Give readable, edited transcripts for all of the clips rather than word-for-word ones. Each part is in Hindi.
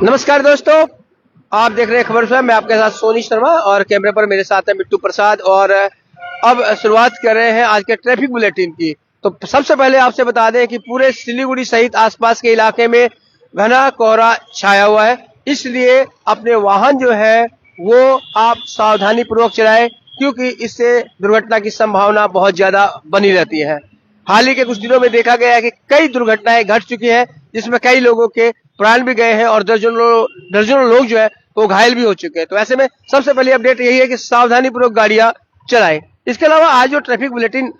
नमस्कार दोस्तों, आप देख रहे हैं खबर स्वयं। मैं आपके साथ सोनी शर्मा और कैमरे पर मेरे साथ है मिट्टू प्रसाद। और अब शुरुआत कर रहे हैं आज के ट्रैफिक बुलेटिन की। तो सबसे पहले आपसे बता दें कि पूरे सिलीगुड़ी सहित आसपास के इलाके में घना कोहरा छाया हुआ है, इसलिए अपने वाहन जो है वो आप सावधानी पूर्वक चलाएं, क्योंकि इससे दुर्घटना की संभावना बहुत ज्यादा बनी रहती है। हाल ही के कुछ दिनों में देखा गया है कि कई दुर्घटनाएं घट चुकी हैं, जिसमें कई लोगों के प्राण भी गए हैं और दर्जनों लोग जो है वो घायल भी हो चुके हैं। तो ऐसे में सबसे पहली अपडेट यही है कि सावधानी पूर्वक गाड़ियां चलाएं। इसके अलावा आज जो ट्रैफिक बुलेटिन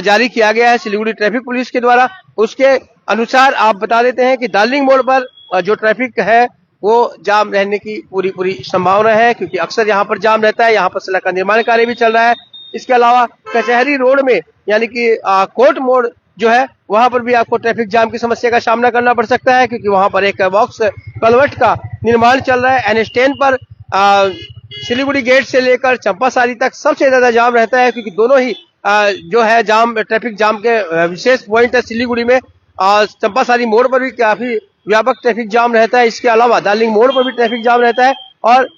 जारी किया गया है सिलीगुड़ी ट्रैफिक पुलिस के द्वारा, उसके अनुसार आप बता देते हैं कि दार्जिलिंग मोड़ पर जो ट्रैफिक है वो जाम रहने की पूरी संभावना है, क्योंकि अक्सर यहाँ पर जाम रहता है। यहाँ पर सड़क का निर्माण कार्य भी चल रहा है। इसके अलावा कचहरी रोड में यानी कि कोर्ट मोड़ जो है वहां पर भी आपको ट्रैफिक जाम की समस्या का सामना करना पड़ सकता है, क्योंकि वहां पर एक बॉक्स कलवर्ट का निर्माण चल रहा है। एन10 पर सिलीगुड़ी गेट से लेकर चंपासारी तक सबसे ज्यादा जाम रहता है, क्योंकि दोनों ही जो है जाम ट्रैफिक जाम के विशेष पॉइंट है सिलीगुड़ी में। चंपासारी मोड़ पर भी काफी व्यापक ट्रैफिक जाम रहता है। इसके अलावा दार्जिलिंग मोड़ पर भी ट्रैफिक जाम रहता है। और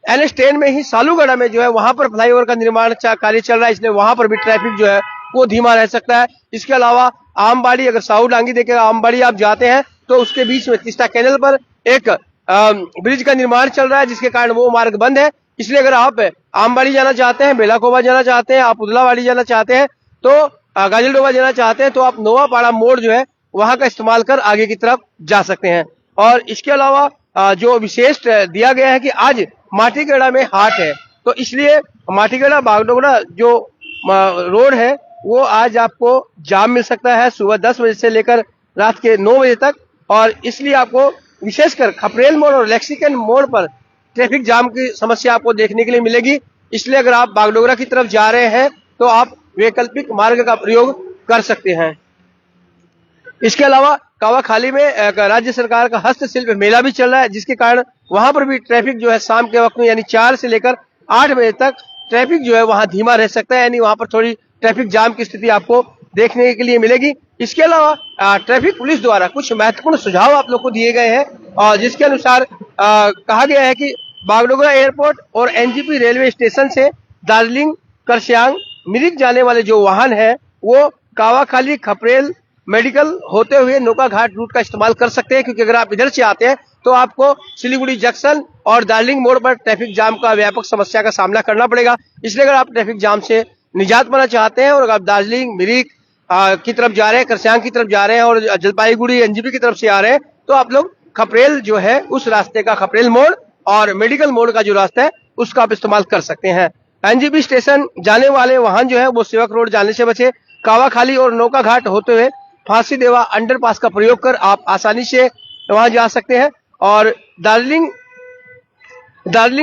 एन10 में ही सालूगढ़ा में जो है वहां पर फ्लाईओवर का निर्माण कार्य चल रहा है, इसलिए वहां पर भी ट्रैफिक जो है वो धीमा रह सकता है। इसके अलावा आमबाड़ी, अगर साहू डांगी देखेगा आमबाड़ी आप जाते हैं तो उसके बीच में तीस्ता कैनल पर एक ब्रिज का निर्माण चल रहा है, जिसके कारण वो मार्ग बंद है। इसलिए अगर आप आमबाड़ी जाना चाहते हैं, बेलाकोबा जाना चाहते हैं, आप उदलावाड़ी जाना चाहते हैं, तो गाजलडोबा जाना चाहते हैं, तो आप नोवापाड़ा मोड़ जो है वहां का इस्तेमाल कर आगे की तरफ जा सकते हैं। और इसके अलावा जो विशेष दिया गया है कि आज माटीगढ़ा में हाट है, तो इसलिए माटीगढ़ा बागडोगरा जो रोड है वो आज आपको जाम मिल सकता है सुबह 10 बजे से लेकर रात के 9 बजे तक। और इसलिए आपको विशेषकर खपरेल मोड़ और लेक्सिकन मोड़ पर ट्रैफिक जाम की समस्या आपको देखने के लिए मिलेगी। इसलिए अगर आप बागडोगरा की तरफ जा रहे हैं तो आप वैकल्पिक मार्ग का प्रयोग कर सकते हैं। इसके अलावा कावाखाली में राज्य सरकार का हस्तशिल्प मेला भी चल रहा है, जिसके कारण वहां पर भी ट्रैफिक जो है शाम के वक्त में यानी 4 से लेकर 8 बजे तक ट्रैफिक जो है वहां धीमा रह सकता है, यानी वहां पर थोड़ी ट्रैफिक जाम की स्थिति आपको देखने के लिए मिलेगी। इसके अलावा ट्रैफिक पुलिस द्वारा कुछ महत्वपूर्ण सुझाव आप लोग को दिए गए हैं, और जिसके अनुसार कहा गया है कि बागडोगरा एयरपोर्ट और एनजीपी रेलवे स्टेशन से दार्जिलिंग, करसियांग, मिरिक जाने वाले जो वाहन है वो कावाखाली, खपरेल, मेडिकल होते हुए नौका घाट रूट का इस्तेमाल कर सकते हैं, क्योंकि अगर आप इधर से आते हैं तो आपको सिलीगुड़ी जंक्शन और दार्जिलिंग मोड़ पर ट्रैफिक जाम का व्यापक समस्या का सामना करना पड़ेगा। इसलिए अगर आप ट्रैफिक जाम से निजात पाना चाहते हैं और अगर आप दार्जिलिंग, मिरिक की तरफ जा रहे हैं, करसियांग की तरफ जा रहे हैं और जलपाईगुड़ी, एनजीपी की तरफ से आ रहे हैं, तो आप लोग खपरेल जो है उस रास्ते का, खपरेल मोड़ और मेडिकल मोड़ का जो रास्ता है उसका आप इस्तेमाल कर सकते हैं। एनजीपी स्टेशन जाने वाले वाहन जो है वो सेवक रोड जाने से बचे। कावाखाली और नौका घाट होते हुए फांसी देवा अंडरपास का प्रयोग कर आप आसानी से वहां जा सकते हैं। और दार्जिलिंग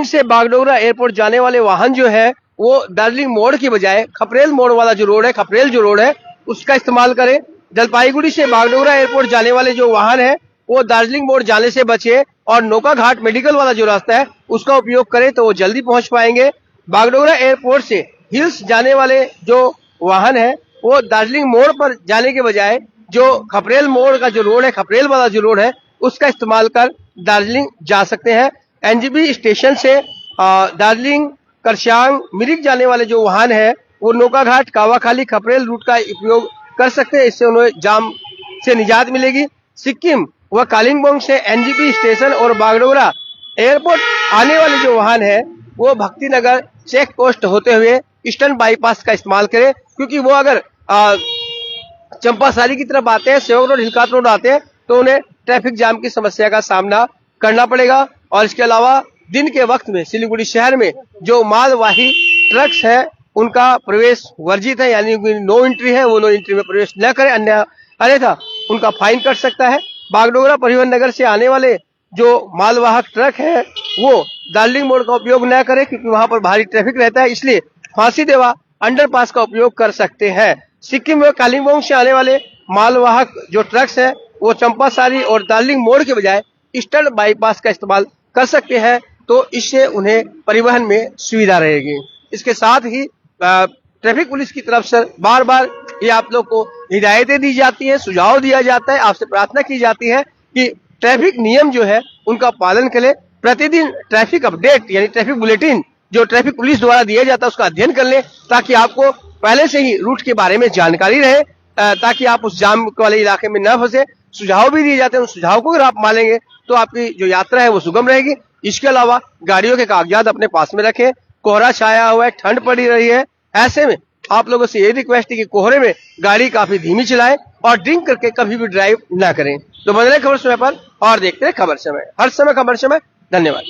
से बागडोगरा एयरपोर्ट जाने वाले वाहन जो है वो दार्जिलिंग मोड़ की बजाय खपरेल मोड़ वाला जो रोड है, खपरेल जो रोड है उसका इस्तेमाल करें। जलपाईगुड़ी से बागडोगरा एयरपोर्ट जाने वाले जो वाहन है वो दार्जिलिंग मोड़ जाने से बचे और नौका घाट मेडिकल वाला जो रास्ता है उसका उपयोग करें, तो वो जल्दी पहुंच पाएंगे। बागडोगरा एयरपोर्ट से हिल्स जाने वाले जो वाहन है वो दार्जिलिंग मोड़ पर जाने के बजाय जो खपरेल मोड़ का जो रोड है, खपरेल वाला जो रोड है उसका इस्तेमाल कर दार्जिलिंग जा सकते हैं। एनजीबी स्टेशन से दार्जिलिंग, करसियांग, मिरिक जाने वाले जो वाहन है वो नौका घाट, कावाखाली, खपरेल रूट का उपयोग कर सकते हैं, इससे उन्हें जाम से निजात मिलेगी। सिक्किम व कालिम्पोंग से एनजीपी स्टेशन और बागडोगरा एयरपोर्ट आने वाले जो वाहन है वो भक्तिनगर चेक पोस्ट होते हुए ईस्टर्न बाईपास का इस्तेमाल करें, क्योंकि वो अगर चंपासारी की तरफ आते हैं, सेवक रोड, हिलकात रोड आते हैं, तो उन्हें ट्रैफिक जाम की समस्या का सामना करना पड़ेगा। और इसके अलावा दिन के वक्त में सिलीगुड़ी शहर में जो मालवाही ट्रक्स है उनका प्रवेश वर्जित है, यानी नो एंट्री है, वो नो एंट्री में प्रवेश न करें, अन्यथा उनका फाइन कट सकता है। बागडोगरा परिवहन नगर से आने वाले जो मालवाहक ट्रक है वो दार्जिलिंग मोड़ का उपयोग न करें, क्योंकि वहां पर भारी ट्रैफिक रहता है, इसलिए फांसी देवा अंडरपास का उपयोग कर सकते हैं। सिक्किम व कालिम्पोंग से आने वाले मालवाहक जो ट्रक्स है वो चंपासारी और दार्जिलिंग मोड़ के बजाय ईस्टर्न बाईपास का इस्तेमाल कर सकते हैं, तो इससे उन्हें परिवहन में सुविधा रहेगी। इसके साथ ही ट्रैफिक पुलिस की तरफ से बार बार ये आप लोग को हिदायतें दी जाती है, सुझाव दिया जाता है, आपसे प्रार्थना की जाती है कि ट्रैफिक नियम जो है उनका पालन करें। प्रतिदिन ट्रैफिक अपडेट यानी ट्रैफिक बुलेटिन जो ट्रैफिक पुलिस द्वारा दिया जाता है उसका अध्ययन कर लें, ताकि आपको पहले से ही रूट के बारे में जानकारी रहे, ताकि आप उस जाम वाले इलाके में न फंसे। सुझाव भी दिए जाते हैं, उन सुझाव को अगर आप मानेंगे तो आपकी जो यात्रा है वो सुगम रहेगी। इसके अलावा गाड़ियों के कागजात अपने पास में रखें। कोहरा छाया हुआ है, ठंड पड़ी रही है, ऐसे में आप लोगों से ये रिक्वेस्ट है कि कोहरे में गाड़ी काफी धीमी चलाएं और ड्रिंक करके कभी भी ड्राइव ना करें। तो बदले खबर समय पर और देखते हैं खबर समय, हर समय खबर समय। धन्यवाद।